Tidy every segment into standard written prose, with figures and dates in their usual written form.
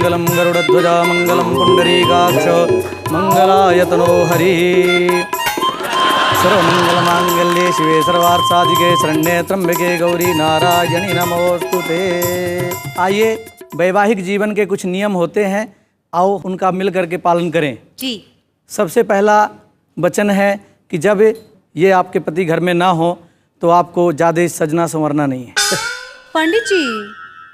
मंगलम गरुड़ध्वजा मंगलम पुंडरीकाक्ष मंगलायतनो हरि। सर्वमंगलमांगल्ये शिवे सर्वार्थसाधिके शरण्ये त्र्यंबके गौरी नारायणी नमोस्तुते। आइए, वैवाहिक जीवन के कुछ नियम होते हैं, आओ उनका मिल करके पालन करें जी। सबसे पहला वचन है कि जब ये आपके पति घर में ना हो तो आपको ज़्यादा सजना संवरना नहीं है। पंडित जी,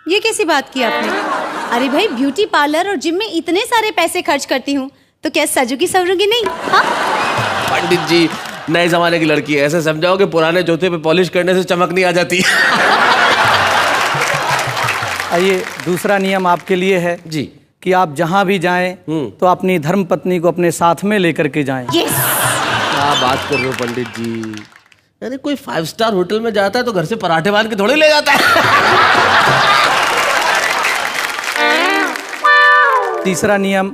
ये कैसी बात की आपने? अरे भाई, ब्यूटी पार्लर और जिम में इतने सारे पैसे खर्च करती हूँ तो क्या सजूगी संवरूंगी नहीं? हाँ? पंडित जी, नए जमाने की लड़की है, ऐसे समझाओ कि पुराने जूते पे पॉलिश करने से चमक नहीं आ जाती। आइए, दूसरा नियम आपके लिए है जी कि आप जहाँ भी जाएं तो अपनी धर्म पत्नी को अपने साथ में लेकर के जाएं। क्या बात कर रहे हो पंडित जी? यानी कोई 5 स्टार होटल में जाता है तो घर से पराठे बांध के थोड़ी ले जाता है। तीसरा नियम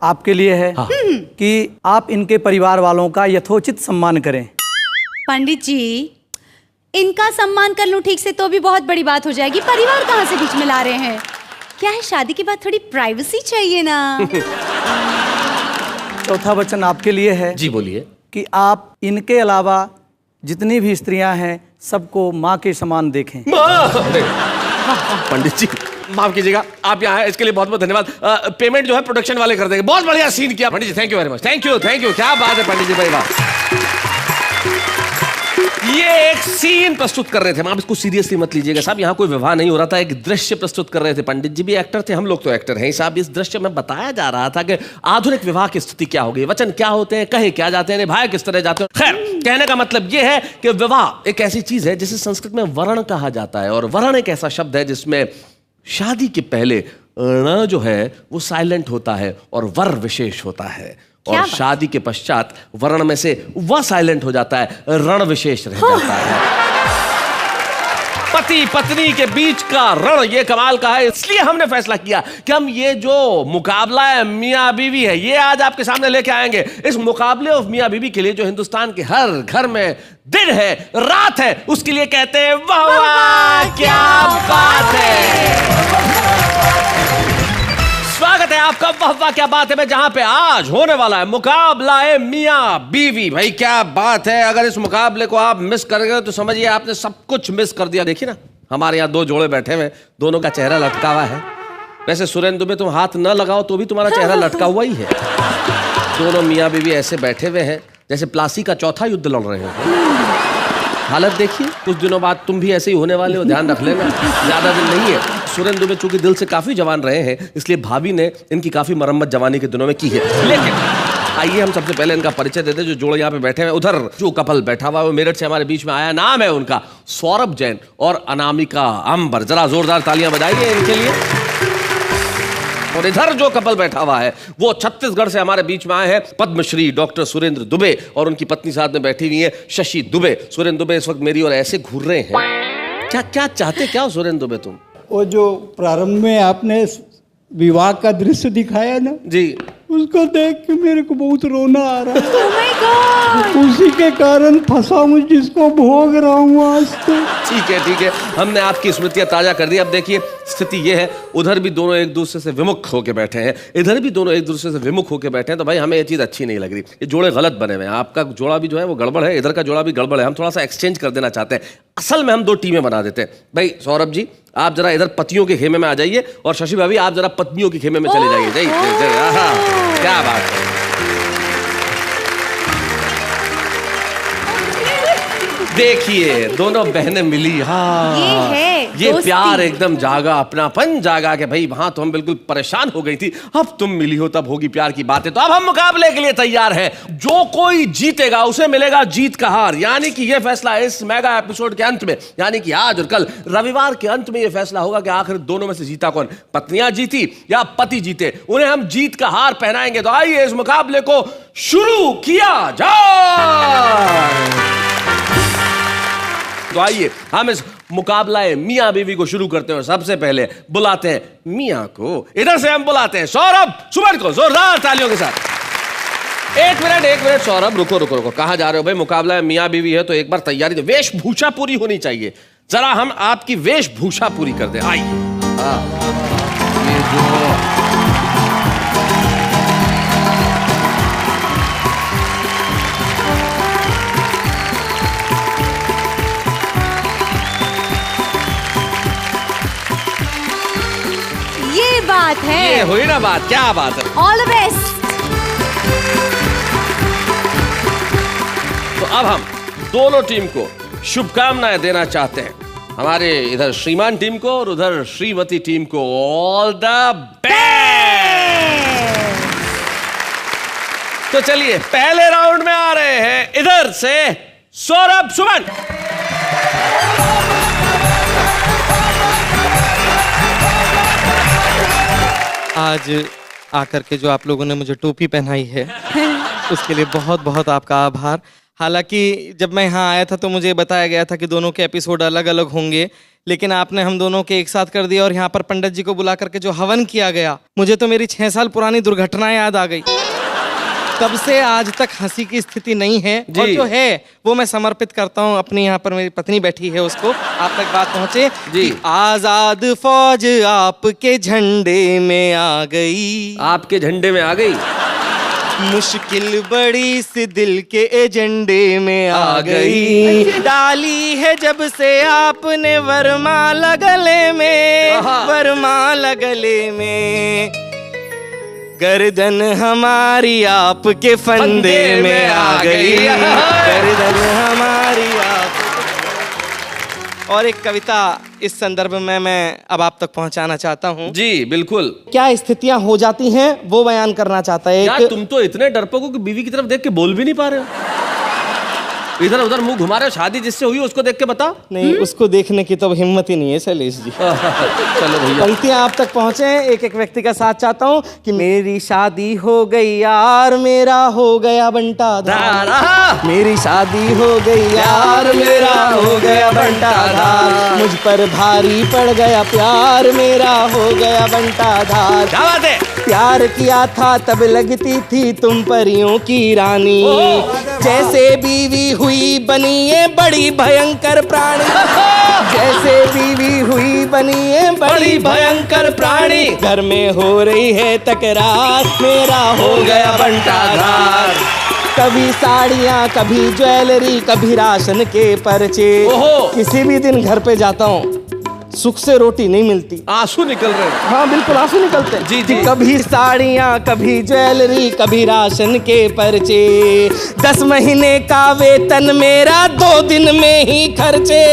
आपके लिए है कि आप इनके परिवार वालों का यथोचित सम्मान करें। पंडित जी, इनका सम्मान कर लूं ठीक से तो भी बहुत बड़ी बात हो जाएगी। परिवार कहाँ से बीच में ला रहे हैं? क्या है, शादी के बाद थोड़ी प्राइवेसी चाहिए ना। चौथा वचन आपके लिए है जी बोलिए। कि आप इनके अलावा जितनी भी स्त्रियां हैं सबको माँ के समान देखें। पंडित जी माफ कीजिएगा, आप यहाँ हैं इसके लिए बहुत बहुत धन्यवाद। पेमेंट जो है प्रोडक्शन वाले कर देंगे। बहुत बढ़िया सीन किया Pandit ji, thank you very much. Thank you thank you, क्या बात है पंडित जी भाई, वाह। ये एक सीन प्रस्तुत कर रहे थे, आप इसको सीरियसली मत लीजिएगा साहब, यहाँ कोई विवाह नहीं हो रहा था, एक दृश्य प्रस्तुत कर रहे थे। पंडित जी भी एक्टर थे, हम लोग तो एक्टर हैं साहब। इस दृश्य में बताया जा रहा था कि आधुनिक विवाह की स्थिति क्या होगी, वचन क्या होते हैं, कहे क्या जाते हैं, निभाए किस तरह जाते हैं। खैर, कहने का मतलब यह है कि विवाह एक ऐसी चीज है जिसे संस्कृत में वर्ण कहा जाता है, और वर्ण एक ऐसा शब्द है जिसमें शादी के पहले ण जो है वो साइलेंट होता है और वर विशेष होता है, और शादी के पश्चात वर्ण में से वह साइलेंट हो जाता है, रण विशेष रह जाता है। पति पत्नी के बीच का रण ये कमाल का है, इसलिए हमने फैसला किया कि हम ये जो मुकाबला है मियाँ बीवी है ये आज आपके सामने लेके आएंगे। इस मुकाबले ऑफ मियाँ बीवी के लिए जो हिंदुस्तान के हर घर में दिन है रात है, उसके लिए कहते हैं वाह वाह क्या बात है। स्वागत है आपका वाह वाह क्या बात है में, जहां पे आज होने वाला है मुकाबला है मियाँ बीवी। भाई क्या बात है, अगर इस मुकाबले को आप मिस कर गए तो समझिए आपने सब कुछ मिस कर दिया। देखिए ना, हमारे यहाँ 2 जोड़े बैठे हुए, दोनों का चेहरा लटका हुआ है। वैसे सुरेंद्र में तुम हाथ न लगाओ तो भी तुम्हारा चेहरा लटका हुआ ही है। दोनों मियाँ बीवी ऐसे बैठे हुए हैं जैसे प्लासी का चौथा युद्ध लड़ रहे हो। हालत देखिए, कुछ दिनों बाद तुम भी ऐसे ही होने वाले हो, ध्यान रख लेना, ज्यादा दिन नहीं है। सुरेंद्र दुबे चूंकि दिल से काफी जवान रहे हैं, इसलिए भाभी ने इनकी काफी मरम्मत जवानी के दिनों में की है। लेकिन आइए हम सबसे पहले इनका परिचय देते हैं। जो जोड़े यहाँ पे बैठे हैं, उधर जो कपल बैठा हुआ है वो मेरठ से हमारे बीच में आया, नाम है उनका सौरभ जैन और अनामिका अंबर। जरा जोरदार तालियां बजाइए इनके लिए। और इधर जो कपल बैठा हुआ है वो छत्तीसगढ़ से हमारे बीच में आए हैं, पद्मश्री डॉक्टर सुरेंद्र दुबे और उनकी पत्नी साथ में बैठी हुई है शशि दुबे। सुरेंद्र दुबे इस वक्त मेरी और ऐसे घूर रहे हैं। क्या क्या चाहते क्या हो सुरेंद्र दुबे तुम? वो जो प्रारंभ में आपने विवाह का दृश्य दिखाया ना जी, उसको देख के मेरे को बहुत रोना आ रहा है। Oh my God! उसी के कारण फंसा हूँ जिसको भोग रहा हूँ आज तो। ठीक है, हमने आपकी स्मृतियां ताजा कर दी। अब देखिए स्थिति ये है, उधर भी दोनों एक दूसरे से विमुख होकर बैठे हैं, इधर भी दोनों एक दूसरे से विमुख होकर बैठे हैं। तो भाई हमें ये चीज अच्छी नहीं लग रही, ये जोड़े गलत बने हुए हैं। आपका जोड़ा भी जो है वो गड़बड़ है, इधर का जोड़ा भी गड़बड़ है। हम थोड़ा सा एक्सचेंज कर देना चाहते हैं। असल में हम 2 टीमें बना देते हैं। भाई सौरभ जी आप जरा इधर पतियों के खेमे में आ जाइए, और शशि भाभी आप जरा पत्नियों के खेमे में चले जाइए। क्या बात है। देखिए दोनों बहनें मिली। हाँ ये प्यार एकदम जागा, अपनापन जागा कि भाई वहां तो हम बिल्कुल परेशान हो गई थी, अब तुम मिली हो तब होगी प्यार की बातें। तो अब हम मुकाबले के लिए तैयार हैं। जो कोई जीतेगा उसे मिलेगा जीत का हार, यानी कि यह फैसला इस मेगा एपिसोड के अंत में, यानी कि आज और कल रविवार के अंत में यह फैसला होगा कि आखिर दोनों में से जीता कौन, पत्नियां जीती या पति जीते। उन्हें हम जीत का हार पहनाएंगे। तो आइए इस मुकाबले को शुरू किया जाए। तो आइए हम इस मुकाबला मियाँ बीवी को शुरू करते हैं। सबसे पहले बुलाते हैं मियाँ को, इधर से हम बुलाते हैं सौरभ सुमन को, जोरदार तालियों के साथ। एक मिनट सौरभ, रुको। कहाँ जा रहे हो भाई? मुकाबला मियाँ बीवी है तो एक बार तैयारी, वेशभूषा पूरी होनी चाहिए। जरा हम आपकी वेशभूषा पूरी कर दें। आइए, ये जो बात है। ये हुई ना बात, क्या बात है। All the best. तो अब हम दोनों टीम को शुभकामनाएं देना चाहते हैं, हमारे इधर श्रीमान टीम को और उधर श्रीमती टीम को। All the best. तो चलिए पहले राउंड में आ रहे हैं इधर से सौरभ सुमन। आज आकर के जो आप लोगों ने मुझे टोपी पहनाई है उसके लिए बहुत बहुत आपका आभार। हालांकि जब मैं यहाँ आया था तो मुझे बताया गया था कि दोनों के एपिसोड अलग अलग होंगे, लेकिन आपने हम दोनों के एक साथ कर दिया और यहाँ पर पंडित जी को बुला करके जो हवन किया गया, मुझे तो मेरी 6 साल पुरानी दुर्घटना याद आ गई। तब से आज तक हंसी की स्थिति नहीं है, और जो है वो मैं समर्पित करता हूँ अपनी, यहाँ पर मेरी पत्नी बैठी है उसको, आप तक बात पहुँचे जी। आजाद फौज आपके झंडे में आ गई, आपके झंडे में आ गई, मुश्किल बड़ी सी दिल के एजेंडे में आ गई, डाली है जब से आपने वरमाला गले में, वरमाला गले में, गर्दन हमारी आपके फंदे में आ गई, गर्दन हमारी आप। और एक कविता इस संदर्भ में मैं अब आप तक पहुंचाना चाहता हूं। जी बिल्कुल। क्या स्थितियां हो जाती हैं वो बयान करना चाहता है। यार तुम तो इतने डरपोक हो कि बीवी की तरफ देख के बोल भी नहीं पा रहे हो, इधर उधर मुंह घुमा रहे हो। शादी जिससे हुई उसको देख के बता। नहीं, उसको देखने की तो हिम्मत ही नहीं है शैलेश जी। चलो भैया, पंक्तियां आप तक पहुंचे, एक एक व्यक्ति का साथ चाहता हूं कि मेरी शादी हो गई यार, मेरा हो गया बंटा धार, मेरी शादी हो गई यार, मेरा हो गया बंटा धार, मुझ पर भारी पड़ गया प्यार, मेरा हो गया बंटा धार। क्या बात है। प्यार किया था तब लगती थी तुम परियों की रानी, जैसे बीवी हुई बनी ये बड़ी भयंकर प्राणी, जैसे बीवी हुई बनी ये बड़ी भयंकर प्राणी, घर में हो रही है तकरार, मेरा हो गया बंटा धार, कभी साड़ियाँ कभी ज्वेलरी कभी राशन के पर्चे, किसी भी दिन घर पे जाता हूँ सुख से रोटी नहीं मिलती, आंसू निकल रहे हैं। हाँ बिल्कुल आंसू निकलते हैं। जी जी। कभी साड़ियाँ कभी ज्वेलरी कभी राशन के पर्चे, 10 महीने का वेतन मेरा 2 दिन में ही खर्चे,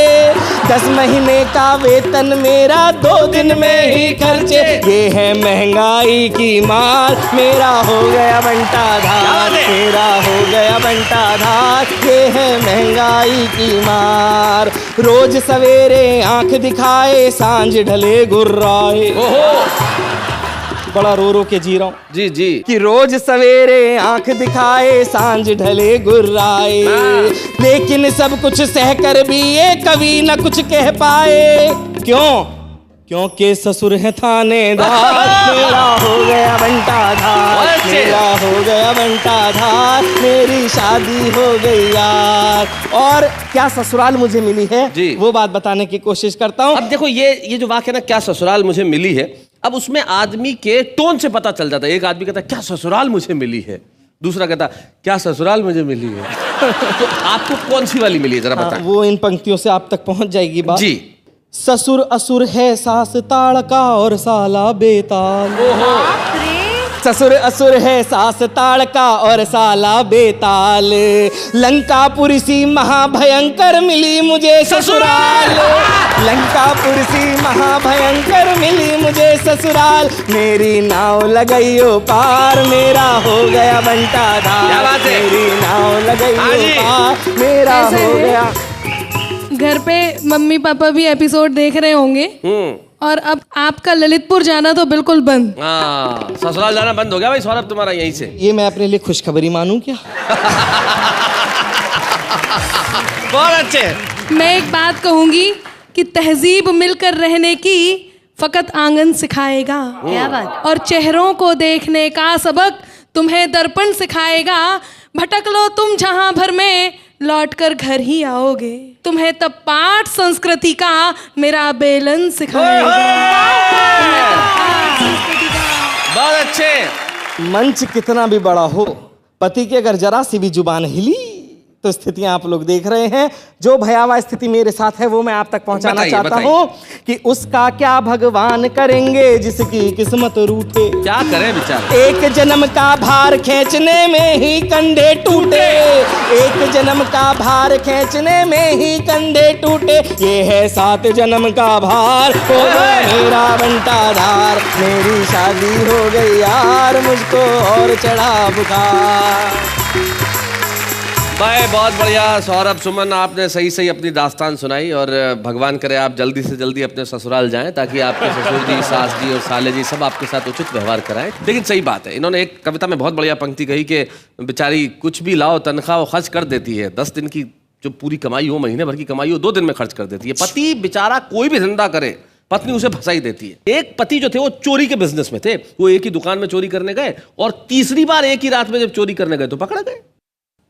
10 महीने का वेतन मेरा 2 दिन में ही खर्चे, ये है महंगाई की मार, मेरा हो गया बंटा धार, मेरा हो गया बंटा धार, ये है महंगाई की मार, रोज सवेरे आंख दिखाए सांझ ढले गुर्राए, बड़ा रो रो के जी रहा हूं जी जी, कि रोज सवेरे आंख दिखाए सांझ ढले गुर्राए, लेकिन सब कुछ सहकर भी ये कभी न कुछ कह पाए, क्यों? क्योंकि ससुर है थानेदार, मेरा हो गया बंटा धार, मेरा हो गया बंटा धार, मेरी शादी हो गई यार। और क्या ससुराल मुझे मिली है जी, वो बात बताने की कोशिश करता हूँ। अब देखो ये जो वाक्य ना, क्या ससुराल मुझे मिली है, अब उसमें आदमी के टोन से पता चल जाता है। एक आदमी कहता है क्या ससुराल मुझे मिली है, दूसरा कहता क्या ससुराल मुझे मिली है। तो आपको कौन सी वाली मिली है जरा बताएं। वो इन पंक्तियों से आप तक पहुंच जाएगी बात जी। ससुर असुर है सास ताड़का और साला बेताल, ससुर असुर है सास ताड़का और साला बेताल, लंकापुरी सी महाभयंकर मिली मुझे ससुराल, लंकापुरी सी महाभयंकर मिली मुझे ससुराल, मेरी नाव लगाई ओ पार, मेरा हो गया बंटा धार, मेरी नाव लगाई ओ पार, मेरा हो गया। घर पे मम्मी पापा भी एपिसोड देख रहे होंगे और अब आपका ललितपुर जाना तो बिल्कुल बंद। ससुराल जाना बंद हो गया भाई सौरभ तुम्हारा यहीं से। ये मैं अपने लिए खुशखबरी मानूं क्या? बहुत अच्छे। मैं एक बात कहूंगी कि तहजीब मिलकर रहने की फकत आंगन सिखाएगा, क्या बात। और चेहरों को देखने का सबक तुम्हें दर्पण सिखाएगा, भटक लो तुम जहां भर में लौट कर घर ही आओगे, तुम्हें तब पाठ संस्कृति का मेरा बेलन सिखाएगा। बहुत अच्छे। मंच कितना भी बड़ा हो, पति की अगर जरा सी भी जुबान हिली तो स्थितियां आप लोग देख रहे हैं। जो भयावह स्थिति मेरे साथ है वो मैं आप तक पहुंचाना बताइए, चाहता बताइए। हूं कि उसका क्या भगवान करेंगे जिसकी किस्मत रूठे। क्या करें बेचारे। एक जन्म का भार खींचने में ही कंधे टूटे, एक जन्म का भार खींचने में ही कंधे टूटे। ये है 7 जन्म का भार, हो गया मेरा बंटाधार। मेरी शादी हो गई यार, मुझको और चढ़ा बुखार। भाई बहुत बढ़िया सौरभ सुमन, आपने सही सही अपनी दास्तान सुनाई और भगवान करे आप जल्दी से जल्दी अपने ससुराल जाएं ताकि आपके ससुर जी, सास जी और साले जी सब आपके साथ उचित व्यवहार कराएं। लेकिन सही बात है, इन्होंने एक कविता में बहुत बढ़िया पंक्ति कही कि बेचारी कुछ भी लाओ तनख्वाह वो खर्च कर देती है। 10 दिन की जो पूरी कमाई हो, महीने भर की कमाई हो, 2 दिन में खर्च कर देती है। पति बेचारा कोई भी धंधा करे, पत्नी उसे फंसा ही देती है। एक पति जो थे वो चोरी के बिजनेस में थे, वो एक ही दुकान में चोरी करने गए और तीसरी बार एक ही रात में जब चोरी करने गए तो पकड़ गए।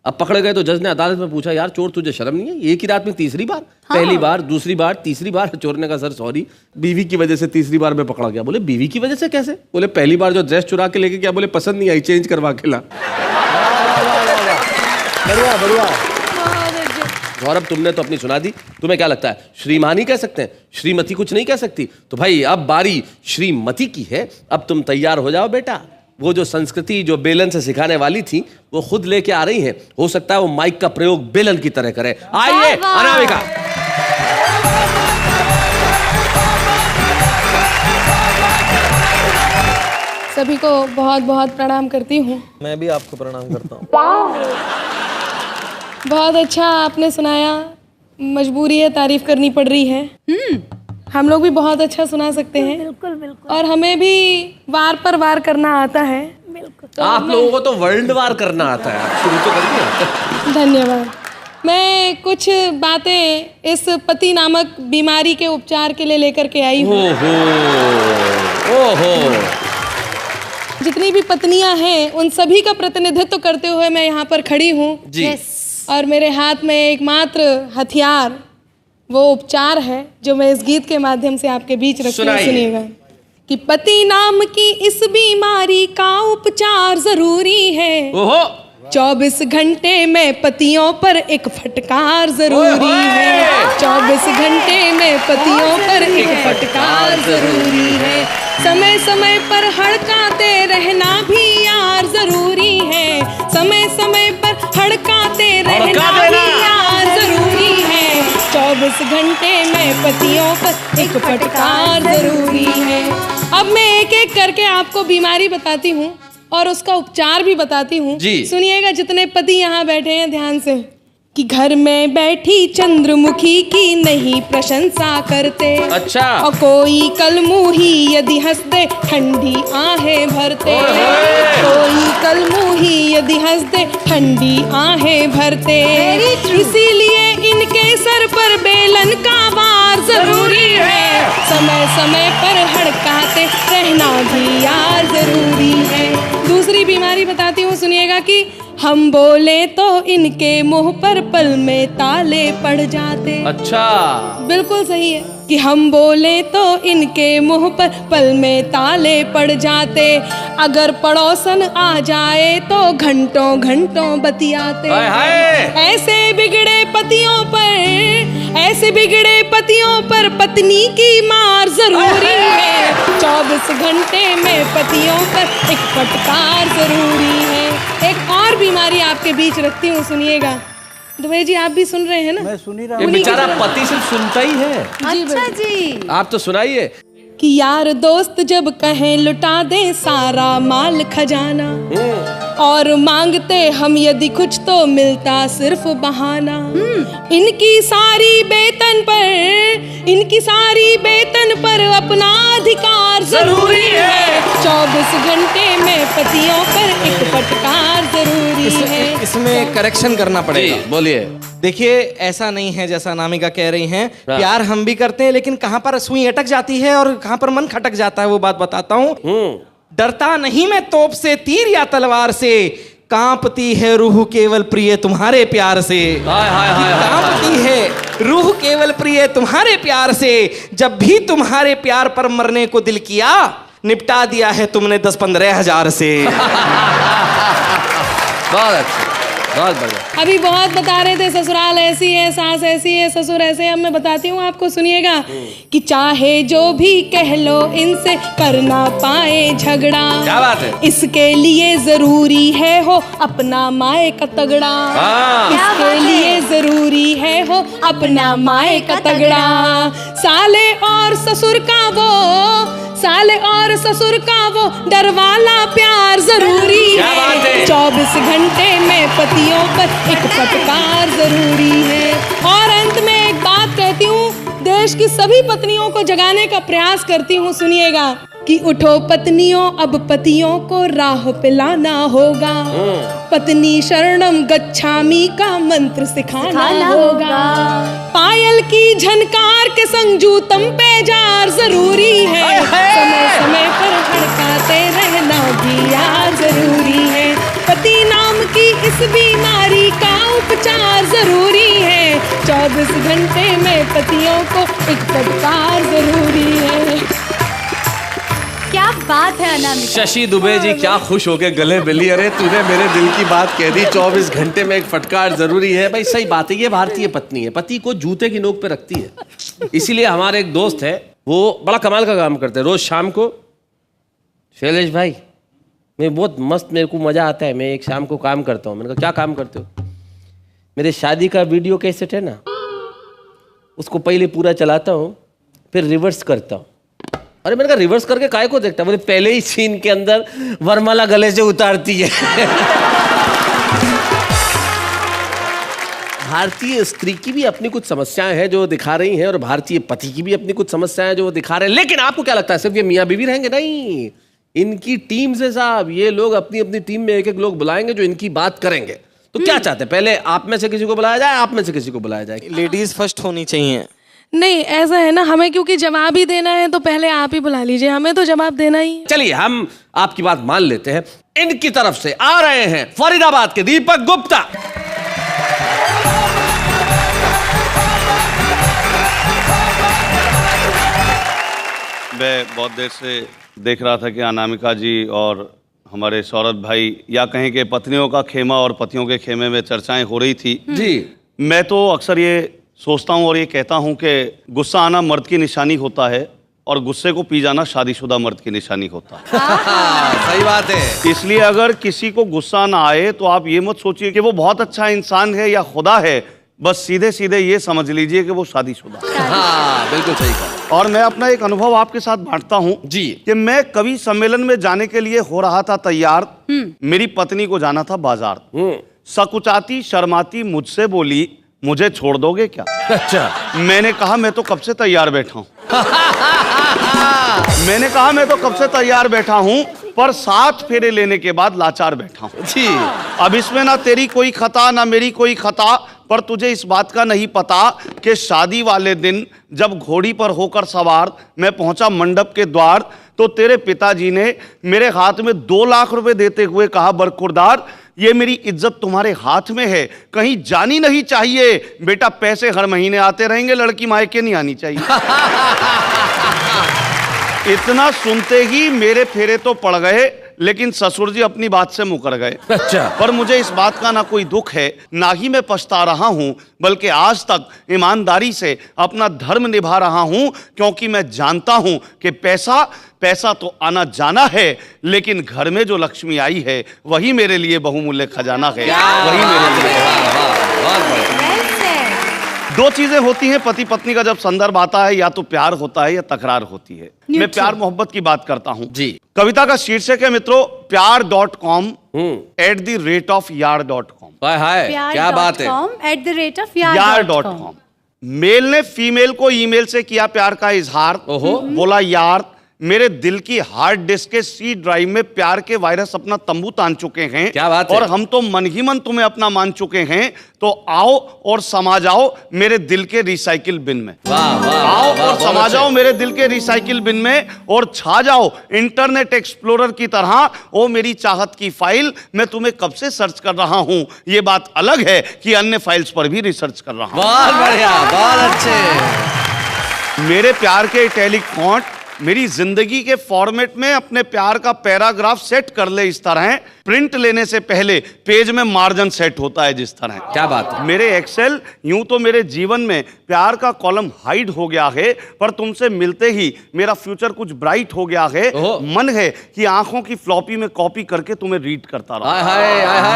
अब पकड़े गए तो जज ने अदालत में पूछा, यार चोर तुझे शर्म नहीं है? एक ही रात में तीसरी बार, पहली बार, दूसरी बार, तीसरी बार। चोर ने कहा सर सॉरी, बीवी की वजह से तीसरी बार में पकड़ा गया। बोले बीवी की वजह से कैसे? बोले पहली बार जो ड्रेस चुरा के लेके गया, बोले पसंद नहीं आई, चेंज करवा के ला। बढ़िया बढ़िया। सौरभ तुमने तो अपनी सुना दी, तुम्हें क्या लगता है श्रीमान ही कह सकते हैं, श्रीमती कुछ नहीं कह सकती? तो भाई अब बारी श्रीमती की है, अब तुम तैयार हो जाओ बेटा। वो जो संस्कृति जो बेलन से सिखाने वाली थी वो खुद लेके आ रही हैं। हो सकता है वो माइक का प्रयोग बेलन की तरह करे। आइए अनामिका। सभी को बहुत बहुत प्रणाम करती हूँ। मैं भी आपको प्रणाम करता हूँ। बहुत अच्छा आपने सुनाया, मजबूरी है, तारीफ करनी पड़ रही है। हम लोग भी बहुत अच्छा सुना सकते हैं। बिल्कुल बिल्कुल। और हमें भी वार पर वार करना आता है। बिल्कुल। आप लोगों को तो वर्ल्ड वार करना आता है, आप शुरू तो करिए। धन्यवाद। मैं कुछ बातें इस पति नामक बीमारी के उपचार के लिए लेकर के आई हूँ। ओहो। जितनी भी पत्नियां हैं उन सभी का प्रतिनिधित्व करते हुए मैं यहाँ पर खड़ी हूँ। जी। और मेरे हाथ में एकमात्र हथियार वो उपचार है जो मैं इस गीत के माध्यम से आपके बीच रखती हूँ। सुनिएगा कि पति नाम की इस बीमारी का उपचार जरूरी है। ओहो। 24 घंटे में पतियों पर एक फटकार जरूरी है। 24 घंटे में पतियों पर एक फटकार जरूरी है। समय समय पर हड़काते रहना भी यार जरूरी है। समय समय पर हड़काते रहना भी यार जरूरी है। 24 घंटे में पतियों पर एक फटकार जरूरी है। अब मैं एक एक करके आपको बीमारी बताती हूँ और उसका उपचार भी बताती हूँ। सुनिएगा जितने पति यहाँ बैठे हैं ध्यान से, कि घर में बैठी चंद्रमुखी की नहीं प्रशंसा करते। अच्छा। और कोई कलमुही यदि हंस दे ठंडी आहें भरते। कोई कलमुही यदि हंस दे ठंडी आहें भरते। इसीलिए इनके सर पर बेलन का वार जरूरी है। समय समय पर हड़काते रहना भी यार जरूरी है। दूसरी बीमारी बताती हूँ, सुनिएगा कि हम बोले तो इनके मुंह पर पल में ताले पड़ जाते। अच्छा। बिल्कुल सही है कि हम बोले तो इनके मुंह पर पल में ताले पड़ जाते। अगर पड़ोसन आ जाए तो घंटों घंटों बतियाते। हाय हाय। ऐसे बिगड़े पतियों पर पत्नी की मार जरूरी है। 24 घंटे में पतियों पर एक फटकार जरूरी है। एक और बीमारी आपके बीच रखती हूँ, सुनिएगा। दुबे जी आप भी सुन रहे हैं ना? मैं सुन ही रहा ये हूँ। बेचारा पति सिर्फ सुनता ही है। अच्छा जी। आप तो सुनाइए। कि यार दोस्त जब कहें लुटा दे सारा माल खजाना, और मांगते हम यदि कुछ तो मिलता सिर्फ बहाना। इनकी सारी बेतन पर अपना अधिकार जरूरी है। 24 घंटे में पतियों पर एक फटकार जरूरी है। इसमें करेक्शन करना पड़ेगा। बोलिए। देखिए ऐसा नहीं है जैसा अनामिका कह रही हैं। प्यार हम भी करते हैं लेकिन कहाँ पर सुई अटक जाती है और कहाँ पर मन खटक जाता है वो बात बताता हूँ। डरता नहीं मैं तोप से, तीर या तलवार से, कांपती है रूह केवल प्रिय तुम्हारे प्यार से। कांपती है रूह केवल प्रिय तुम्हारे प्यार से। जब भी तुम्हारे प्यार पर मरने को दिल किया, निपटा दिया है तुमने 10-15 हजार से। बहुत अच्छा। बहुत बढ़िया। अभी बहुत बता रहे थे ससुराल ऐसी है, सास ऐसी है, ससुर ऐसे। अब मैं बताती हूँ आपको, सुनिएगा कि चाहे जो भी कह लो इनसे कर ना पाए झगड़ा। क्या बात है? इसके लिए जरूरी है हो अपना माए का तगड़ा। इसके लिए जरूरी है हो अपना माए का तगड़ा। साले और ससुर का वो, साले और ससुर का वो डर वाला प्यार जरूरी है। 24 घंटे में पतियों पर एक फटकार जरूरी है। और अंत में एक बात कहती हूँ, देश की सभी पत्नियों को जगाने का प्रयास करती हूँ, सुनिएगा कि उठो पत्नियों, अब पतियों को राह पे लाना होगा। पत्नी शरणम गच्छामि का मंत्र सिखाना होगा। पायल की झनकार के संग जूतम पे जार जरूरी है। समय समय पर हड़काते रहना भी यार जरूरी है। पति नाम की इस बीमारी का उपचार जरूरी है। 24 घंटे में पतियों को एक फटकार जरूरी है। क्या बात है अनामिका। शशि दुबे जी क्या खुश होके गले मिली। अरे तूने मेरे दिल की बात कह दी, 24 घंटे में एक फटकार जरूरी है। भाई सही बात है, ये भारतीय पत्नी है, पति को जूते की नोक पे रखती है। इसीलिए हमारे एक दोस्त है, वो बड़ा कमाल का काम करते हैं। रोज शाम को, शैलेश भाई मैं बहुत मस्त, मेरे को मजा आता है, मैं एक शाम को काम करता हूँ। मैंने कहा क्या काम करते हो? मेरे शादी का वीडियो कैसेट है ना, उसको पहले पूरा चलाता हूँ, फिर रिवर्स करता हूँ। अरे मैंने कहा रिवर्स करके काय को देखता? बोले पहले ही सीन के अंदर वरमाला गले से उतारती है। भारतीय स्त्री की भी अपनी कुछ समस्याएं हैं जो दिखा रही हैं, और भारतीय पति की भी अपनी कुछ समस्याएं हैं जो वो दिखा रहे हैं। लेकिन आपको क्या लगता है सिर्फ ये मियां बीवी रहेंगे? नहीं, इनकी टीम से साहब, ये लोग अपनी अपनी टीम में एक एक लोग बुलाएंगे जो इनकी बात करेंगे। तो क्या चाहते हैं, पहले आप में से किसी को बुलाया जाए, आप में से किसी को बुलाया जाए? लेडीज फर्स्ट होनी चाहिए। नहीं, ऐसा है ना, हमें क्योंकि जवाब ही देना है तो पहले आप ही बुला लीजिए, हमें तो जवाब देना ही है। चलिए हम आपकी बात मान लेते हैं। इनकी तरफ से आ रहे हैं फरीदाबाद के दीपक गुप्ता। मैं बहुत देर से देख रहा था कि अनामिका जी और हमारे सौरभ भाई, या कहें कि पत्नियों का खेमा और पतियों के खेमे में चर्चाएं हो रही थी। जी, मैं तो अक्सर ये सोचता हूं और ये कहता हूं कि गुस्सा आना मर्द की निशानी होता है और गुस्से को पी जाना शादीशुदा मर्द की निशानी होता है। सही बात है। इसलिए अगर किसी को गुस्सा ना आए तो आप ये मत सोचिए कि वो बहुत अच्छा इंसान है या खुदा है, बस सीधे सीधे ये समझ लीजिए कि वो शादीशुदा है। हाँ बिल्कुल सही कहा। और मैं अपना एक अनुभव आपके साथ बांटता हूं जी, कि मैं कवि सम्मेलन में जाने के लिए हो रहा था तैयार। मेरी पत्नी को जाना था बाजार। सकुचाती शर्माती मुझसे बोली, मुझे छोड़ दोगे क्या? अच्छा। मैंने कहा मैं तो कब से तैयार बैठा हूं। मैंने कहा मैं तो कब से तैयार बैठा हूं, पर 7 फेरे लेने के बाद लाचार बैठा हूं। जी। अब इसमें ना तेरी कोई खता ना मेरी कोई खता, पर तुझे इस बात का नहीं पता कि शादी वाले दिन जब घोड़ी पर होकर सवार मैं पहुंचा मंडप के द्वार, तो तेरे पिताजी ने मेरे हाथ में 2 लाख रुपए देते हुए कहा, बरखुरदार ये मेरी इज्जत तुम्हारे हाथ में है, कहीं जानी नहीं चाहिए। बेटा पैसे हर महीने आते रहेंगे, लड़की मायके नहीं आनी चाहिए। इतना सुनते ही मेरे फेरे तो पड़ गए, लेकिन ससुर जी अपनी बात से मुकर गए। अच्छा। पर मुझे इस बात का ना कोई दुख है, ना ही मैं पछता रहा हूं, बल्कि आज तक ईमानदारी से अपना धर्म निभा रहा हूं, क्योंकि मैं जानता हूं कि पैसा तो आना जाना है, लेकिन घर में जो लक्ष्मी आई है वही मेरे लिए बहुमूल्य खजाना है। वही मेरे लिए। 2 चीजें होती हैं पति पत्नी का जब संदर्भ आता है, या तो प्यार होता है या तकरार होती है। मैं प्यार मोहब्बत की बात करता हूं। जी। कविता का शीर्षक है मित्रों प्यार.com @yarr.com। हाय क्या बात है। यार.com। मेल ने फीमेल को ईमेल से किया प्यार का इजहार। बोला, यार मेरे दिल की हार्ड डिस्क के सी ड्राइव में प्यार के वायरस अपना तंबू तान चुके हैं। क्या बात है। और हम तो मन ही मन तुम्हें अपना मान चुके हैं, तो आओ और समा जाओ मेरे दिल के रिसाइकिल बिन में। आओ और समा जाओ मेरे दिल के रिसाइकिल बिन में, और छा जाओ इंटरनेट एक्सप्लोरर की तरह। ओ मेरी चाहत की फाइल, मैं तुम्हें कब से सर्च कर रहा हूं। ये बात अलग है कि अन्य फाइल्स पर भी रिसर्च कर रहा हूं। बहुत बढ़िया, बहुत अच्छे। मेरे प्यार के इटैलिक फॉन्ट मेरी जिंदगी के फॉर्मेट में अपने प्यार का पैराग्राफ सेट कर ले इस तरह प्रिंट लेने से पहले पेज में मार्जिन सेट होता है जिस तरह। क्या बात है। मेरे एक्सेल यूं तो मेरे जीवन में प्यार का कॉलम हाइड हो गया है, पर तुमसे मिलते ही मेरा फ्यूचर कुछ ब्राइट हो गया है। मन है कि आंखों की फ्लॉपी में कॉपी करके तुम्हें रीड करता रहूं।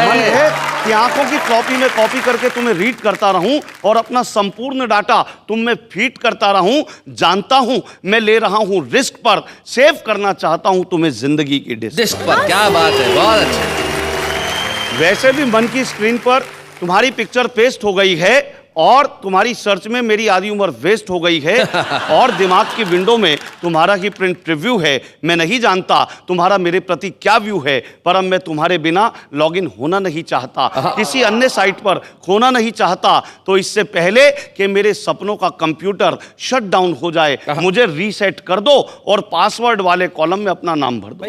मन है कि आंखों की फ्लॉपी में कॉपी करके तुम्हें रीड करता रहूं और अपना संपूर्ण डाटा तुम में फीड करता रहूं। जानता हूं मैं ले रहा हूं रिस्क, पर सेव करना चाहता हूं तुम्हें जिंदगी की डिस्क पर। क्या बात है, बहुत अच्छा। वैसे भी मन की स्क्रीन पर तुम्हारी पिक्चर पेस्ट हो गई है और तुम्हारी सर्च में मेरी आधी उम्र वेस्ट हो गई है और दिमाग की विंडो में तुम्हारा ही प्रिंट प्रीव्यू है। मैं नहीं जानता तुम्हारा मेरे प्रति क्या व्यू है, पर अब मैं तुम्हारे बिना लॉगिन होना नहीं चाहता, किसी अन्य साइट पर खोना नहीं चाहता। तो इससे पहले कि मेरे सपनों का कंप्यूटर शट डाउन हो जाए, मुझे रीसेट कर दो और पासवर्ड वाले कॉलम में अपना नाम भर दो।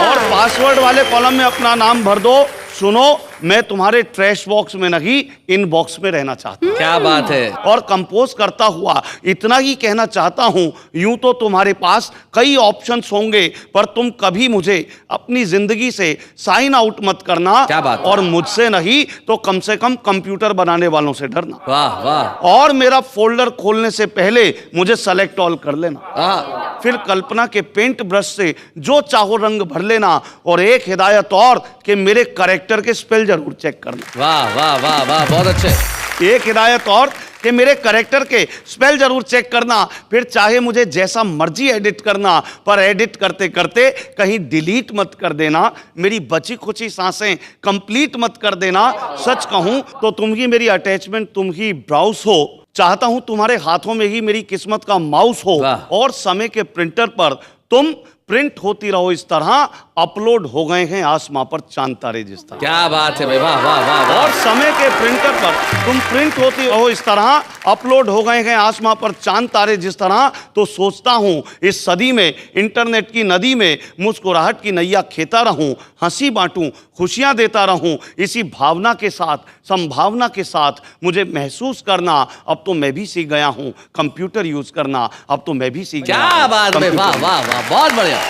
और पासवर्ड वाले कॉलम में अपना नाम भर दो। सुनो, मैं तुम्हारे ट्रैश बॉक्स में नहीं, इन बॉक्स में रहना चाहता हूं। क्या बात है। और कंपोज करता हुआ इतना ही कहना चाहता हूं, यूं तो तुम्हारे पास कई ऑप्शंस होंगे, पर तुम कभी मुझे अपनी जिंदगी से साइन आउट मत करना। क्या बात है। और मुझसे नहीं तो कम से कम कंप्यूटर बनाने वालों से डरना। वाह वाह। और मेरा फोल्डर खोलने से पहले मुझे सेलेक्ट ऑल कर लेना। फिर कल्पना के पेंट ब्रश से जो चाहो रंग भर लेना। और एक हिदायत और कि मेरे कैरेक्टर के स्पेल जरूर चेक करना। वाह वाह वाह वाह, बहुत अच्छे। एक हिदायत और कि मेरे कैरेक्टर के स्पेल जरूर चेक करना। फिर चाहे मुझे जैसा मर्जी एडिट करना, पर एडिट करते करते कहीं डिलीट मत कर देना। मेरी बची खुची सांसें कंप्लीट मत कर देना। सच कहूं तो तुम ही मेरी अटैचमेंट, तुम ही ब्राउज हो। चाहता हूं तुम्हारे हाथों में ही मेरी किस्मत का माउस हो और समय के प्रिंटर पर तुम प्रिंट होती रहो इस तरह। अपलोड हो गए हैं आसमां पर चांद तारे जिस तरह। क्या बात है भाई, वाह वाह वाह। और समय के प्रिंटर पर तुम प्रिंट होती रहो इस तरह। अपलोड हो गए हैं आसमां पर चांद तारे जिस तरह। तो सोचता हूं इस सदी में इंटरनेट की नदी में मुस्कुराहट की नैया खेता रहूं, हंसी बांटूं, खुशियां देता रहूं। इसी भावना के साथ, संभावना के साथ मुझे महसूस करना। अब तो मैं भी सीख गया हूं कंप्यूटर यूज करना। अब तो मैं भी सीख गया। क्या बात है, वाह वाह वाह, बहुत बढ़िया।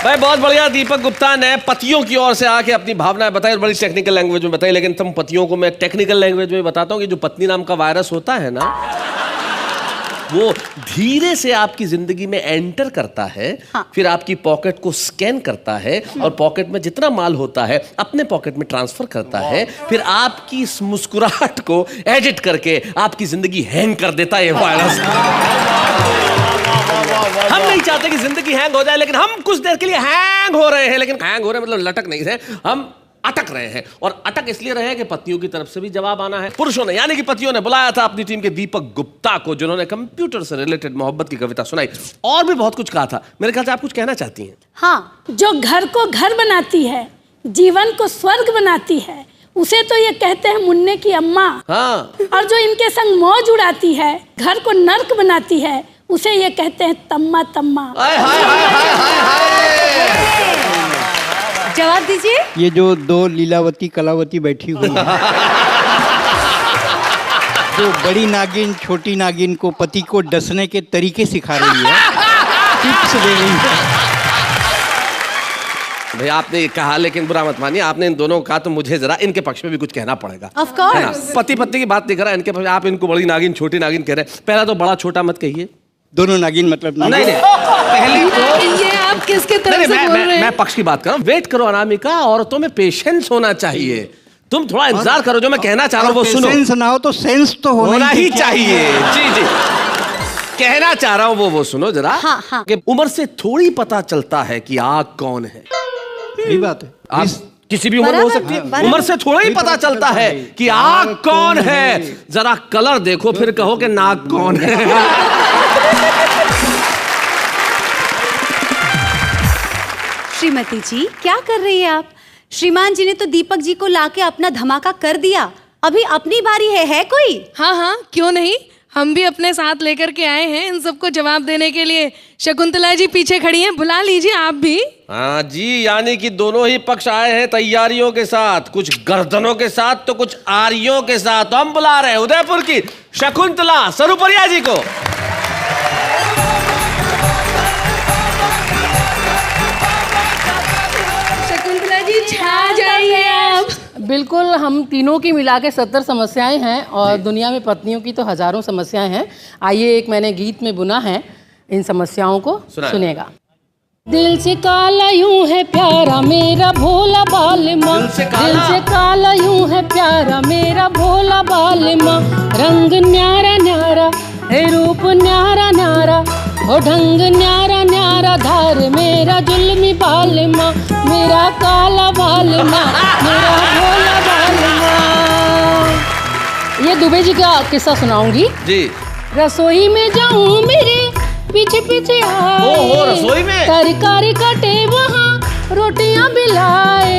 भाई बहुत बढ़िया। दीपक गुप्ता ने पतियों की ओर से आके अपनी भावनाएं बताई, बड़ी टेक्निकल लैंग्वेज में बताई, लेकिन तुम पतियों को मैं टेक्निकल लैंग्वेज में बताता हूँ कि जो पत्नी नाम का वायरस होता है ना, वो धीरे से आपकी जिंदगी में एंटर करता है। हाँ। फिर आपकी पॉकेट को स्कैन करता है और पॉकेट में जितना माल होता है अपने पॉकेट में ट्रांसफर करता है। फिर आपकी इस मुस्कुराहट को एडिट करके आपकी जिंदगी हैंग कर देता है ये वायरस। हम नहीं चाहते कि जिंदगी हैंग हो जाए, लेकिन हम कुछ देर के लिए हैंग हो रहे हैं। लेकिन हैंग हो रहे हैं मतलब लटक नहीं रहे, हम अटक रहे हैं। और अटक इसलिए रहे हैं कि पतियों की तरफ से भी जवाब आना है। पुरुषों ने यानी कि पतियों ने बुलाया था अपनी टीम के दीपक गुप्ता को, जिन्होंने कंप्यूटर से रिलेटेड मोहब्बत की कविता सुनाई और भी बहुत कुछ कहा था। मेरे ख्याल से आप कुछ कहना चाहती हैं। हाँ, जो घर को घर बनाती है, जीवन को स्वर्ग बनाती है, उसे तो ये कहते हैं मुन्ने की अम्मा। हाँ। और जो इनके संग मौज उड़ाती है, घर को नर्क बनाती है, उसे ये कहते हैं तम्मा तम्मा। जवाब दीजिए। ये जो दो लीलावती कलावती बैठी हुई है, जो बड़ी नागिन छोटी नागिन को पति को डसने के तरीके सिखा रही है, टिप्स दे रही है। भाई आपने ये कहा, लेकिन बुरा मत मानिए, आपने इन दोनों को कहा तो मुझे जरा इनके पक्ष में भी कुछ कहना पड़ेगा। Of course। पति पत्नी की बात नहीं कर रहा, इनके पक्ष आप इनको बड़ी नागिन छोटी नागिन कह रहे हैं। पहला तो बड़ा छोटा मत कहिए, दोनों नागिन मतलब नहीं नहीं, पहली तो ये आप किसके तरफ से बोल रहे हैं? मैं पक्ष की बात कर रहा हूँ। वेट करो अनामिका, औरतों में पेशेंस होना चाहिए। तुम थोड़ा इंतजार करो, जो मैं कहना चाह रहा हूँ वो सुनो। पेशेंस ना हो तो सेंस तो होना ही चाहिए। जी जी, कहना चाह रहा हूँ वो सुनो जरा। हाँ, हाँ। कि उम्र से थोड़ी पता चलता है कि आग कौन है। ये बात है। आप किसी भी उम्र में हो सकती है, उम्र से थोड़ा ही पता चलता है कि आग कौन है। जरा कलर देखो फिर कहो कि नाग कौन है। श्रीमती जी, क्या कर रही है आप? श्रीमान जी ने तो दीपक जी को लाके अपना धमाका कर दिया, अभी अपनी बारी है कोई? हाँ हाँ, क्यों नहीं, हम भी अपने साथ लेकर के आए हैं इन सबको जवाब देने के लिए। शकुंतला जी पीछे खड़ी हैं, बुला लीजिए आप भी। हाँ जी, यानी कि दोनों ही पक्ष आए हैं तैयारियों के साथ, कुछ गर्दनों के साथ तो कुछ आरियों के साथ। तो हम बुला रहे हैं उदयपुर की शकुंतला सरुपरिया जी को। बिल्कुल, हम तीनों की मिला के 70 समस्याएं हैं और दुनिया में पत्नियों की तो हजारों समस्याएं हैं। आइए एक मैंने गीत में बुना है इन समस्याओं को, सुनिएगा। दिल से काला यूं है प्यारा मेरा भोला बालमा, दिल से काला यूं है प्यारा मेरा भोला बालमा, रंग न्यारा न्यारा है रूप न्यारा न्यारा, ओ ढंग न्यारा न्यारा धार मेरा जुल्मी बालमा, मेरा काला बालमा मेरा भोला बालमा। ये दुबे जी का किस्सा सुनाऊंगी जी। रसोई में जाऊं मेरे पीछे पीछे आए, रसोई में तरकारी कटे वहाँ रोटियां बिलाए,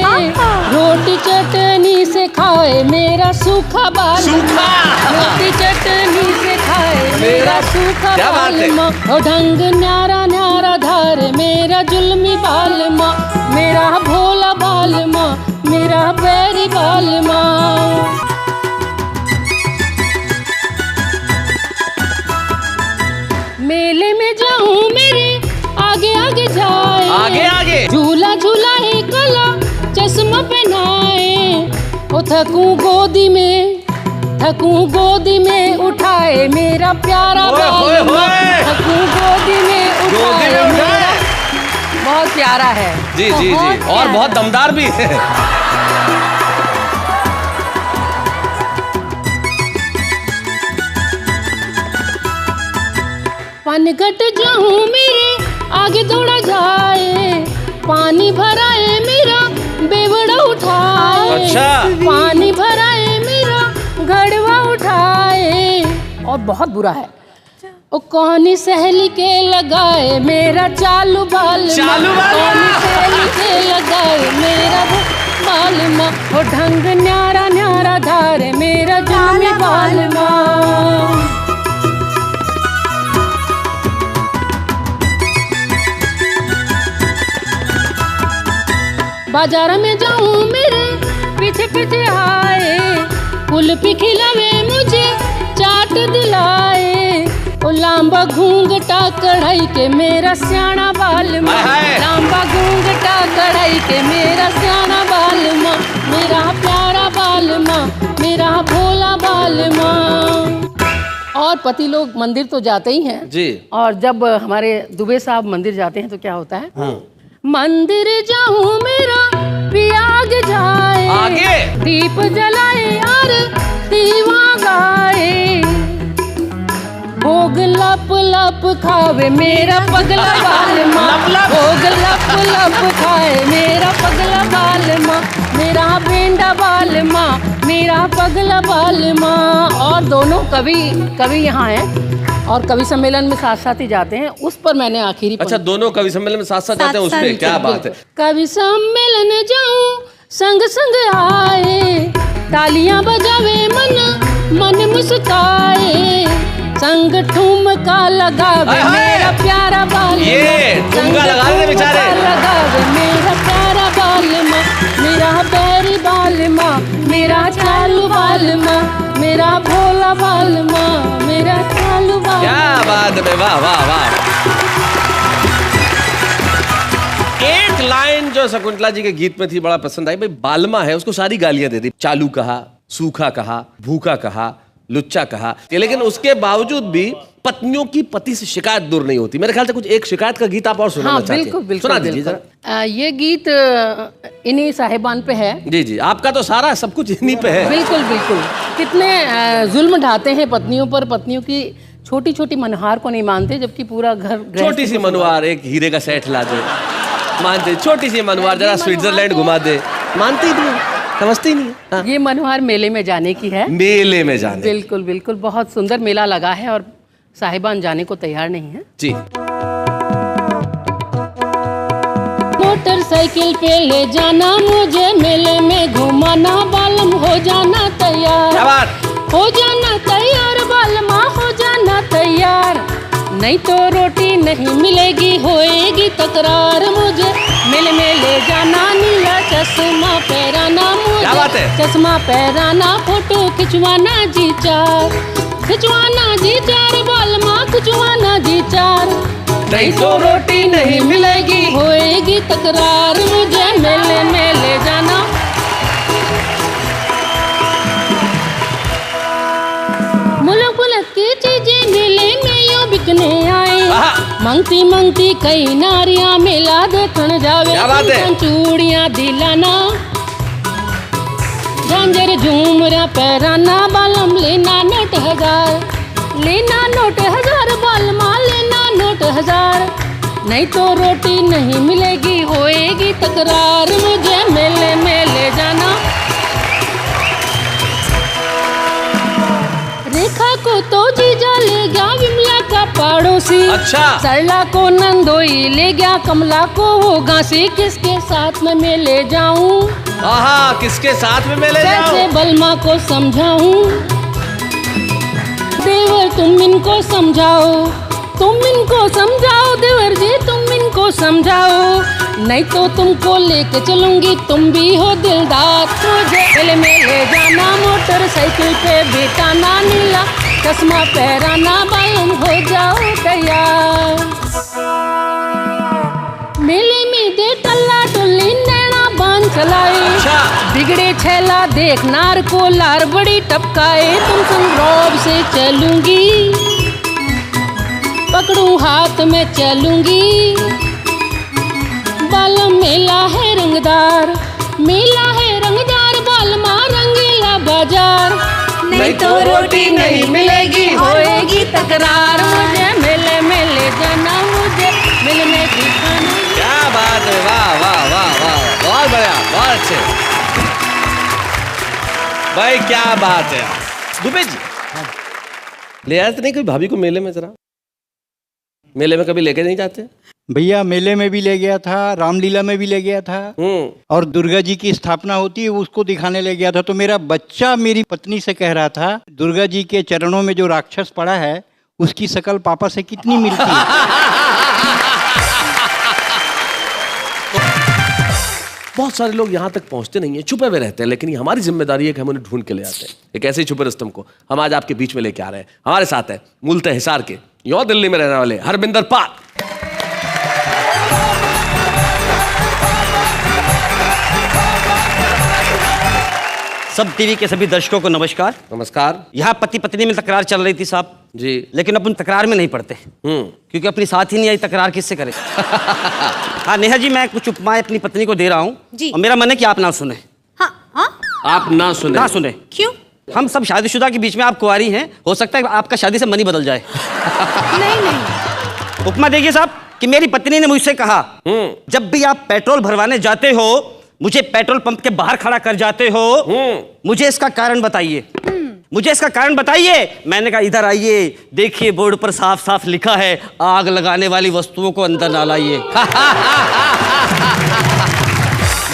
रोटी चटनी से खाए मेरा सूखा बालमा, रोटी चटनी से खाए मेरा सूखा बालमा, ओ ढंग न्यारा न्यारा धार मेरा जुल्मी बालमा, मेरा भोला बालमा मेरा बैरी बालमा। मेले में जाऊं मेरे आगे आगे जाए, आगे आगे झूला झूलाए कला चश्मा पहनाए, ओ थकूं गोदी में उठाए मेरा प्यारा बालमा, थकूं गोदी में उठाए मेरा, बहुत प्यारा है जी जी जी, और बहुत दमदार भी है। पनघट जाऊं मेरे आगे दौड़ा जाए, पानी भराए मेरा बेवड़ा उठाए, अच्छा। पानी भराए मेरा घड़वा उठाए, और बहुत बुरा है, ओ कौनी सहेली के लगाए मेरा चालू बालमा, कौनी सहेली के लगाए मेरा बालमा, ओ ढंग न्यारा न्यारा धारे मेरा जुल्मी बालमा। बाजार में जाऊं मेरे पीछे पीछे आए, कुल्फी खिलावे मुझे चाट दिलाए, ओ लांबा घूंघटा कढ़ाई के मेरा स्याना बालमा, लांबा घूंघटा कढ़ाई के मेरा स्याना बालमा, मेरा प्यारा बालमा मेरा भोला बालमा। और पति लोग मंदिर तो जाते ही हैं जी, और जब हमारे दुबे साहब मंदिर जाते हैं तो क्या होता है, मंदिर जाऊं मेरा पिया आगे जाए, आगे दीप जलाए और दीवा गाए, भोग लप लप खावे मेरा पगला बालमा, भोग लप लप खाए मेरा पगला बालमा, मेरा बेंडा बालमा मेरा पगला बालमा। और दोनों कवि यहाँ हैं और कवि सम्मेलन में साथ साथ ही जाते हैं, उस पर मैंने आखिरी, अच्छा दोनों कवि सम्मेलन में साथ साथ जाते हैं, उसमें क्या बात है। कवि सम्मेलन जाऊं संग संग आए, तालियां बजावे मन मुस्काए, संग ठुमका लगावे मेरा प्यारा बालमा, संग ठुमका लगावे मेरा प्यारा बालमा, मेरा बैरी बालमा मेरा चालू बालमा, मेरा भोला बालमा मेरा चालू बालमा। क्या बात है, वाह वाह वाह। एक लाइन जो शकुंतला जी के गीत में थी बड़ा पसंद आई, भाई बालमा है उसको सारी गालियां दे दी, चालू कहा, सूखा कहा, भूखा कहा, लुच्चा कहा, लेकिन उसके बावजूद भी पत्नियों की पति से शिकायत दूर नहीं होती। मेरे ख्याल से कुछ एक शिकायत का गीत आप और सुनाना चाहते हैं। बिल्कुल बिल्कुल, सुना दीजिए जरा। ये गीत इन्हीं साहिबान पे है। जी जी, आपका तो सारा सब कुछ इन्हीं पे है। बिल्कुल बिल्कुल, कितने जुल्म ढाते हैं पत्नियों पर, पत्नियों की छोटी छोटी मनहार को नहीं मानते, जबकि पूरा घर, छोटी सी मनवार एक हीरे का सेट ला दे मानते, छोटी सी मनवार जरा स्विट्जरलैंड घुमा दे मानते ही नहीं, समझते ही नहीं। हाँ। ये मनोहर मेले में जाने की है, मेले में जाने, बिल्कुल बिल्कुल, बहुत सुंदर मेला लगा है और साहिबान जाने को तैयार नहीं है जी। मोटरसाइकिल पे ले जाना मुझे, मेले में घुमाना, बालम हो जाना तैयार, हो जाना तैयार बालमा हो जाना तैयार, नहीं तो रोटी नहीं मिलेगी होएगी तकरार, मुझे मेले में ले जाना, नीला चश्मा पहराना, मुझे चश्मा पहराना, फोटो खिंचवाना जी चार, खिंचवाना जी चार बालमा खिंचवाना जी चार, नहीं तो रोटी नहीं मिलेगी होएगी तकरार, मुझे मेले में ले जाना। मंगती मंगती कई नारियां मेला देखण जावे, क्या बात है? चूड़ियां दिलाना, झांझर झूमरा पैराना, बालम लेना नोट 1000, लेना नोट 1000, बालमा लेना नोट 1000, नहीं तो रोटी नहीं मिलेगी, होएगी तकरार, मुझे मेले में ले जाना। रेखा को तो जीजा ले गया विमला का पड़ोसी, अच्छा। सरला को नंदोई ले गया, कमला को वो गांसी, किसके साथ में मैं ले जाऊं, आहा, किसके साथ में मैं ले जाऊं? कैसे बलमा को समझाऊं, देवर तुम इनको समझाओ, तुम इनको समझाओ देवर जी, तुम इनको समझाओ, नहीं तो तुमको लेके चलूंगी, तुम भी हो दिलदार, मुझे मेले में ले जाना, मोटरसाइकिल पे बिठाना, नीला चश्मा पहराना, बालम हो जाओ तैयार, मेले में दे टल्ला टुल्ली नैना बांध चलाए, अच्छा। बिगड़े छैला देख नार को लार बड़ी टपकाए, तुम संग रौब से चलूंगी, पकड़ूं हाथ में चलूंगी, बालम मेला है रंगदार, मेला है रंगदार, बालमा रंगीला बाजार, नहीं तो रोटी नहीं मिलेगी, होएगी तकरार, मुझे मेले में ले जाना, मुझे मेले में दिखाना। क्या बात है, वाह वाह वाह वाह, बहुत बढ़िया, बहुत अच्छे भाई, क्या बात है। दुबे जी ले आए तो नहीं कोई भाभी को मेले में? जरा मेले में कभी लेके नहीं जाते? भैया मेले में भी ले गया था, रामलीला में भी ले गया था, और दुर्गा जी की स्थापना होती है उसको दिखाने ले गया था। तो मेरा बच्चा मेरी पत्नी से कह रहा था, दुर्गा जी के चरणों में जो राक्षस पड़ा है उसकी शकल पापा से कितनी मिलती है। बहुत सारे लोग यहाँ तक पहुँचते नहीं है, छुपे हुए रहते हैं, लेकिन ये हमारी जिम्मेदारी है कि हम उन्हें ढूंढ के ले आते हैं। एक ऐसे ही छुपे रुस्तम को हम आज आपके बीच में लेके आ रहे हैं। हमारे साथ है मूलतः हिसार के, यूं दिल्ली में रहने वाले हरबिंदर पाल। सब टीवी के सभी दर्शकों को नमस्कार। नमस्कार। यहाँ पति पत्नी में तकरार चल रही थी साहब जी, लेकिन अपन तकरार में नहीं पड़ते क्योंकि अपनी साथ ही नहीं आई, तकरार किससे करें। हाँ नेहा जी, मैं कुछ उपमाएं अपनी पत्नी को दे रहा हूँ और मेरा मन है कि आप ना सुने। हाँ हाँ, आप ना सुने? ना सुने। क्यों? हम सब शादीशुदा के बीच में आप कुंवारी हैं, हो सकता है आपका शादी से मन ही बदल जाए। नहीं नहीं। उपमा देखिए साहब कि मेरी पत्नी ने मुझसे कहा, जब भी आप पेट्रोल भरवाने जाते हो मुझे पेट्रोल पंप के बाहर खड़ा कर जाते हो, मुझे इसका कारण बताइए, मुझे इसका कारण बताइए। मैंने कहा इधर आइए, देखिए बोर्ड पर साफ साफ लिखा है आग लगाने वाली वस्तुओं को अंदर ना लाइए।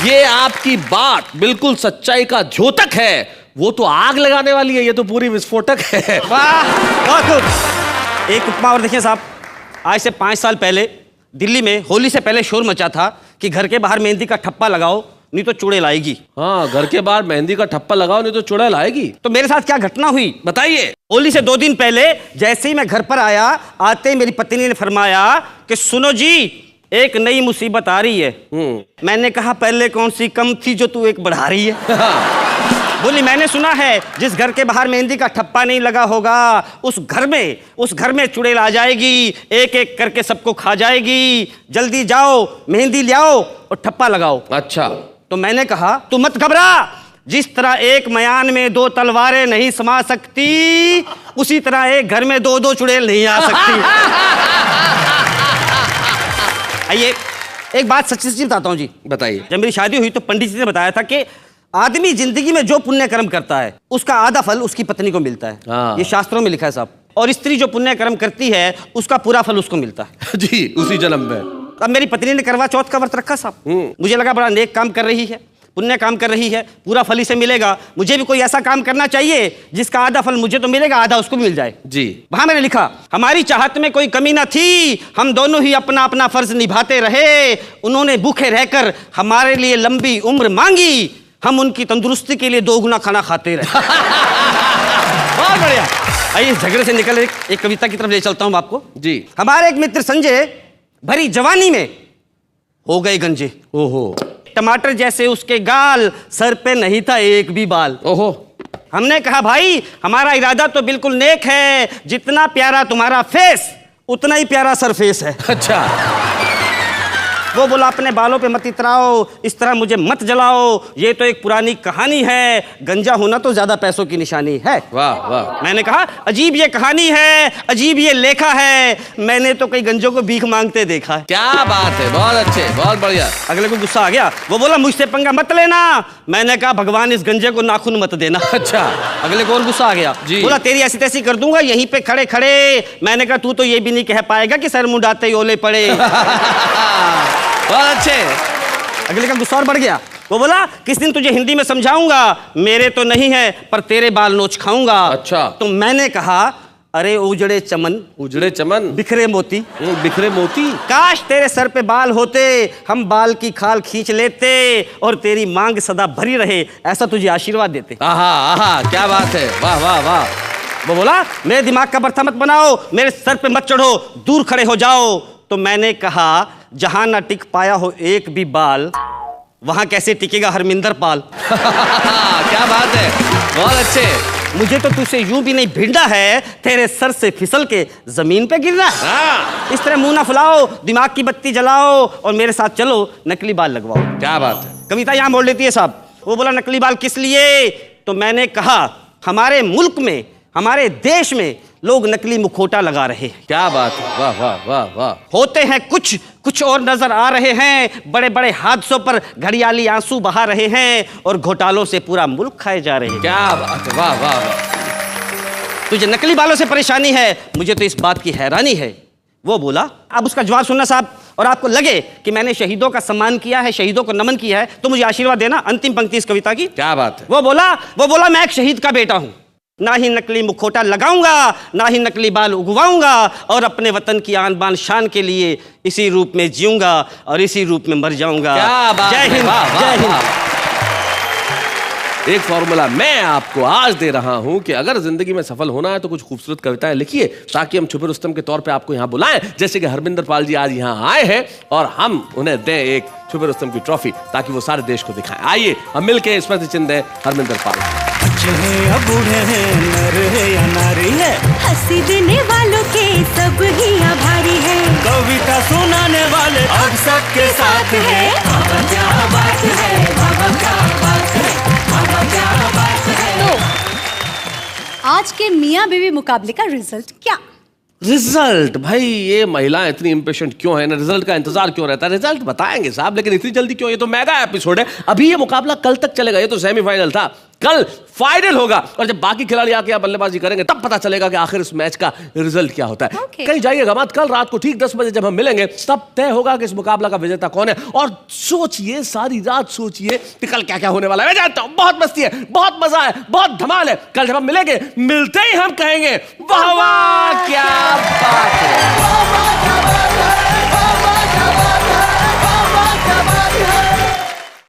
ये आपकी बात बिल्कुल सच्चाई का द्योतक है। वो तो आग लगाने वाली है, ये तो पूरी विस्फोटक है। वाह, बहुत खूब। एक उपमा और देखिए साहब, आज से 5 साल पहले दिल्ली में होली से पहले शोर मचा था कि घर के बाहर मेहंदी का ठप्पा लगाओ नहीं तो चुड़ैल आएगी। हाँ, घर के बाहर मेहंदी का ठप्पा लगाओ नहीं तो चुड़ैल आएगी। तो मेरे साथ क्या घटना हुई बताइए। होली से 2 दिन पहले जैसे ही मैं घर पर आया, आते ही मेरी पत्नी ने फरमाया कि सुनो जी, एक नई मुसीबत आ रही है। मैंने कहा पहले कौन सी कम थी जो तू एक बढ़ा रही है। बोली मैंने सुना है जिस घर के बाहर मेहंदी का ठप्पा नहीं लगा होगा उस घर में चुड़ैल आ जाएगी, एक एक करके सबको खा जाएगी। जल्दी जाओ, मेहंदी ले आओ और ठप्पा लगाओ। अच्छा। तो मैंने कहा तू मत घबरा, जिस तरह एक मयान में 2 तलवारें नहीं समा सकती, उसी तरह एक घर में 2-2 चुड़ैल नहीं आ सकती। आइए एक बात सच्ची बताता हूँ जी। बताइए। जब मेरी शादी हुई तो पंडित जी ने बताया था कि आदमी जिंदगी में जो पुण्य कर्म करता है उसका आधा फल उसकी पत्नी को मिलता है। हाँ। ये शास्त्रों में लिखा है साहब। और स्त्री जो पुण्य कर्म करती है उसका पूरा फल उसको मिलता है। जी, उसी जन्म में। अब मेरी पत्नी ने करवा चौथ का व्रत रखा साहब। मुझे लगा बड़ा नेक काम कर रही है, पुण्य काम कर रही है, पूरा फल इसे मिलेगा। मुझे भी कोई ऐसा काम करना चाहिए जिसका आधा फल मुझे तो मिलेगा, आधा उसको भी मिल जाए। जी। वहां मैंने लिखा हमारी चाहत में कोई कमी न थी, हम दोनों ही अपना अपना फर्ज निभाते रहे। उन्होंने भूखे रहकर हमारे लिए लंबी उम्र मांगी, हम उनकी तंदुरुस्ती के लिए 2 गुना खाना खाते रहे। बहुत बढ़िया। आइए झगड़े से निकल एक कविता की तरफ ले चलता हूं आपको। जी। हमारे एक मित्र संजय भरी जवानी में हो गए गंजे। ओहो। टमाटर जैसे उसके गाल, सर पे नहीं था एक भी बाल। ओहो। हमने कहा भाई हमारा इरादा तो बिल्कुल नेक है, जितना प्यारा तुम्हारा फेस उतना ही प्यारा सरफेस है। अच्छा। वो बोला अपने बालों पे मत इतराओ, इस तरह मुझे मत जलाओ, ये तो एक पुरानी कहानी है, गंजा होना तो ज्यादा पैसों की निशानी है। वाह वाह। मैंने कहा अजीब ये कहानी है, अजीब ये लेखा है, मैंने तो कई गंजों को भीख मांगते देखा है। क्या बात है, बहुत अच्छे, बहुत बढ़िया। अगले को गुस्सा आ गया, वो बोला मुझसे पंगा मत लेना। मैंने कहा भगवान इस गंजे को नाखून मत देना। अच्छा। अगले को और गुस्सा आ गया, बोला तेरी ऐसी तैसी कर दूंगा यहीं पे खड़े खड़े। मैंने कहा तू तो ये भी नहीं कह पाएगा कि सर मुंडाते ही ओले पड़े। बहुत अच्छे। अगले का गुस्सा और बढ़ गया, वो बोला किस दिन तुझे हिंदी में समझाऊंगा, मेरे तो नहीं है पर तेरे बाल नोच खाऊंगा। अच्छा। तो मैंने कहा अरे उजड़े चमन, उजड़े चमन, बिखरे मोती, बिखरे मोती, काश तेरे सर पे बाल होते, हम बाल की खाल खींच लेते और तेरी मांग सदा भरी रहे, ऐसा तुझे आशीर्वाद देते। आहा आहा, क्या बात है, वाह वाह वाह। वो बोला मेरे दिमाग का बर्था मत बनाओ, मेरे सर पे मत चढ़ो, दूर खड़े हो जाओ। तो मैंने कहा जहां ना टिक पाया हो एक भी बाल, वहां कैसे टिकेगा हरमिंदर पाल। क्या बात है, बहुत अच्छे। मुझे तो तुझसे यूं भी नहीं भिड़ना है, तेरे सर से फिसल के जमीन पे गिरना है। इस तरह मुंह ना फुलाओ, दिमाग की बत्ती जलाओ और मेरे साथ चलो, नकली बाल लगवाओ। क्या बात है। कविता यहां बोल लेती है साहब। वो बोला नकली बाल किस लिए? तो मैंने कहा हमारे मुल्क में, हमारे देश में लोग नकली मुखौटा लगा रहे हैं। क्या बात है, वाह वाह वाह वाह। होते हैं कुछ और नजर आ रहे हैं, बड़े बड़े हादसों पर घड़ियाली आंसू बहा रहे हैं और घोटालों से पूरा मुल्क खाए जा रहे हैं। क्या बात है, वाह वाह वाह। तुझे नकली बालों से परेशानी है, मुझे तो इस बात की हैरानी है। वो बोला अब उसका जवाब सुनना साहब, और आपको लगे कि मैंने शहीदों का सम्मान किया है, शहीदों को नमन किया है, तो मुझे आशीर्वाद देना। अंतिम पंक्ति इस कविता की। क्या बात है। वो बोला मैं एक शहीद का बेटा हूं, ना ही नकली मुखौटा लगाऊंगा, ना ही नकली बाल उगवाऊंगा, और अपने वतन की आन बान शान के लिए इसी रूप में जीऊंगा और इसी रूप में मर जाऊंगा। क्या बात है, जय हिंद, जय हिंद। एक फॉर्मूला मैं आपको आज दे रहा हूं कि अगर जिंदगी में सफल होना है तो कुछ खूबसूरत कविताएं लिखिए, ताकि हम छुपे रुस्तम के तौर पे आपको यहां बुलाएं, जैसे कि हरमिंदर पाल जी आज यहां आए हैं और हम उन्हें दें एक छुपे रुस्तम की ट्रॉफी, ताकि वो सारे देश को दिखाएं। आइए हम मिलके स्मृति चिन्ह दें हरमिंदर पाल। बच्चे हैं या बूढ़े हैं, नर है या नारी है, हंसी देने वालों के सब ही आभारी है, कविता सुनाने वाले अब सबके साथ है। बाबा क्या बात है, बाबा क्या बात है, बाबा क्या बात है। तो आज के मियाँ बीवी मुकाबले का रिजल्ट क्या? रिजल्ट भाई, ये महिलाएं इतनी इंपेशेंट क्यों है ना, रिजल्ट का इंतजार क्यों रहता है? रिजल्ट बताएंगे साहब, लेकिन इतनी जल्दी क्यों? ये तो मेगा एपिसोड है, अभी ये मुकाबला कल तक चलेगा। ये तो सेमीफाइनल था, कल फाइनल होगा, और जब बाकी खिलाड़ी आके यहाँ बल्लेबाजी करेंगे तब पता चलेगा कि आखिर इस मैच का रिजल्ट क्या होता है। कहीं जाइएगा मत, कल रात को ठीक 10 बजे जब हम मिलेंगे तब तय होगा कि इस मुकाबला का विजेता कौन है। और सोचिए, सारी रात सोचिए कि कल क्या क्या होने वाला है। मैं जानता हूं बहुत मस्ती है, बहुत मजा है, बहुत धमाल है। कल जब हम मिलेंगे, मिलते ही हम कहेंगे वाह वाह क्या बात है।